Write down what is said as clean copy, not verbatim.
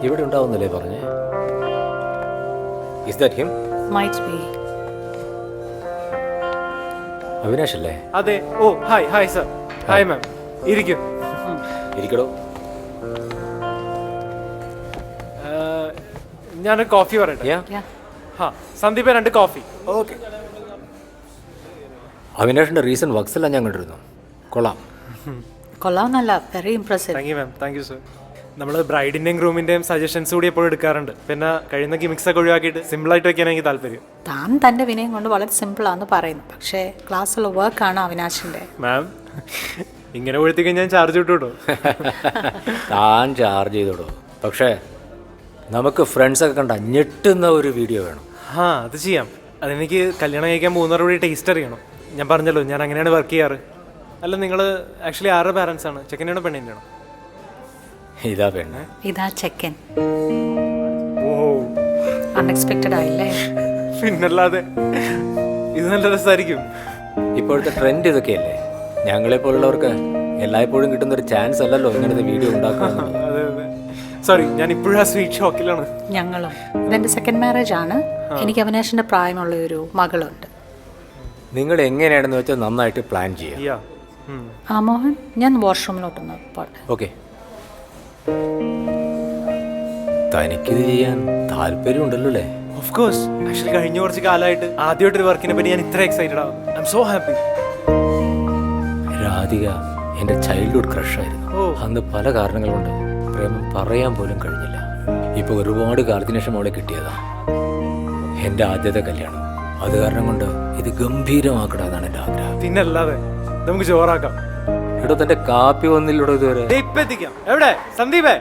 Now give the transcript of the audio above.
ഇവിടെ ഉണ്ടാവുന്നല്ലേ പറഞ്ഞേ? Is that him? Might be. Avinash അല്ലേ? അതെ. ഓ ഹായ് സർ. Hi ma'am. ഇരിക്കും. ഇരിക്കടോ. ഞാനൊരു കോഫി പറയട്ടെ? Yeah. ഹാ സന്ദീപ് 2 കോഫി. ഓക്കെ. അവിനാഷിന്റെ റീസൺ വർക്ക്സ് എല്ലാം ഞാൻ കണ്ടിരുന്നു. കൊള്ളാം. കൊള്ളാവുന്നല്ല, very impressive. Thank you ma'am. Thank you sir. നമ്മൾ ബ്രൈഡിൻ്റെയും ഗ്രൂമിൻ്റെയും സജഷൻസ് കൂടി എപ്പോഴും എടുക്കാറുണ്ട്. പിന്നെ കഴിയുന്ന ഗിമിക്സ് ഒക്കെ ഒഴിവാക്കിയിട്ട് സിമ്പിളായിട്ട് വയ്ക്കാൻ എനിക്ക് താല്പര്യം. താൻ തൻ്റെ വിനയം കൊണ്ട് വളരെ സിമ്പിളാണെന്ന് പറയുന്നു, പക്ഷേ ക്ലാസ്സിലുള്ള വർക്കാണ് അവിനാശിൻ്റെ. മാം ഇങ്ങനെ ഒഴുത്തിക്കാൻ ഞാൻ ചാർജ് ഇട്ടുട്ടോ. താൻ ചാർജ് ചെയ്തോടോ. പക്ഷേ നമുക്ക് ഫ്രണ്ട്സൊക്കെ കണ്ട ഞെട്ടുന്ന ഒരു വീഡിയോ വേണം. ആ അത് ചെയ്യാം. അതെനിക്ക് കല്യാണം കഴിക്കാൻ പോകുന്നവരുടെ കൂടി ടേസ്റ്റ് അറിയണം. ഞാൻ പറഞ്ഞല്ലോ ഞാൻ അങ്ങനെയാണ് വർക്ക് ചെയ്യാറ്. അല്ല നിങ്ങൾ ആക്ച്വലി ആരുടെ പാരൻസ് ആണ്? ചെക്കനാണോ പെണ്ണിൻ്റെയാണോ? ഇതാ പെണ്ണ്. ഇതാ ചെക്കൻ. ഓ അൺഎക്സ്പെക്റ്റഡ് ആയില്ലേ? പിന്നല്ലാതെ ഇത് നല്ല രസമായിരിക്കും. ഇപ്പോഴത്തെ ട്രെൻഡ് ഇതൊക്കെയല്ലേ. ഞങ്ങളെ പോലുള്ളവർക്ക് എല്ലായ്പ്പോഴും കിട്ടുന്ന ഒരു ചാൻസ് അല്ലല്ലോ ഇങ്ങനത്തെ വീഡിയോ ഉണ്ടാക്കുക. അതെ അതെ. സോറി, ഞാൻ ഇപ്പോഴും ആ സ്വീറ്റ് ഷോക്കിലാണ്. ഞങ്ങളും. ഇതെൻ്റെ സെക്കൻഡ് മാരേജ് ആണ്. എനിക്ക് അവിനാശിൻ്റെ പ്രായമുള്ള ഒരു മകളുണ്ട്. നിങ്ങൾ എങ്ങനെയാണെന്ന് വെച്ചാൽ നന്നായിട്ട് പ്ലാൻ ചെയ്യാം. യാ. ആ മോഹൻ, ഞാൻ വാഷ്റൂമിലോട്ടൊന്ന് പോട്ടെ. ഓക്കെ. തനിക്കിത് ചെയ്യാൻ താല്പര്യമുണ്ടല്ലോ അല്ലേ? Of course. ആക്ച്വലി കഴിഞ്ഞ കുറച്ച് കാലമായിട്ട് ആദ്യമായിട്ടൊരു വർക്കിനെ പറ്റി ഞാൻ ഇത്ര എക്സൈറ്റഡ് ആവും. I M so happy. Radhika എൻ്റെ ചൈൽഡ്ഹുഡ് ക്രഷായിരുന്നു. അന്ന് പല കാരണങ്ങൾ കൊണ്ട് പ്രേമം പറയാൻ പോലും കഴിഞ്ഞില്ല. ഇപ്പോൾ ഒരുപാട് കാലത്തിന് ശേഷം അവളെ കിട്ടിയതാ. എൻ്റെ ആദ്യത്തെ കല്യാണം. അത് കാരണം കൊണ്ട് ഇത് ഗംഭീരമാക്കണമെന്നാണ് എൻ്റെ ആഗ്രഹം. പിന്നല്ലാതെ നമുക്ക് ജോറാക്കാം. എടോ തൻ്റെ കാപ്പി വന്നില്ലടോ ഇതുവരെ. ഇപ്പൊ എത്തിക്കാം. എവിടെ സന്ദീപേ?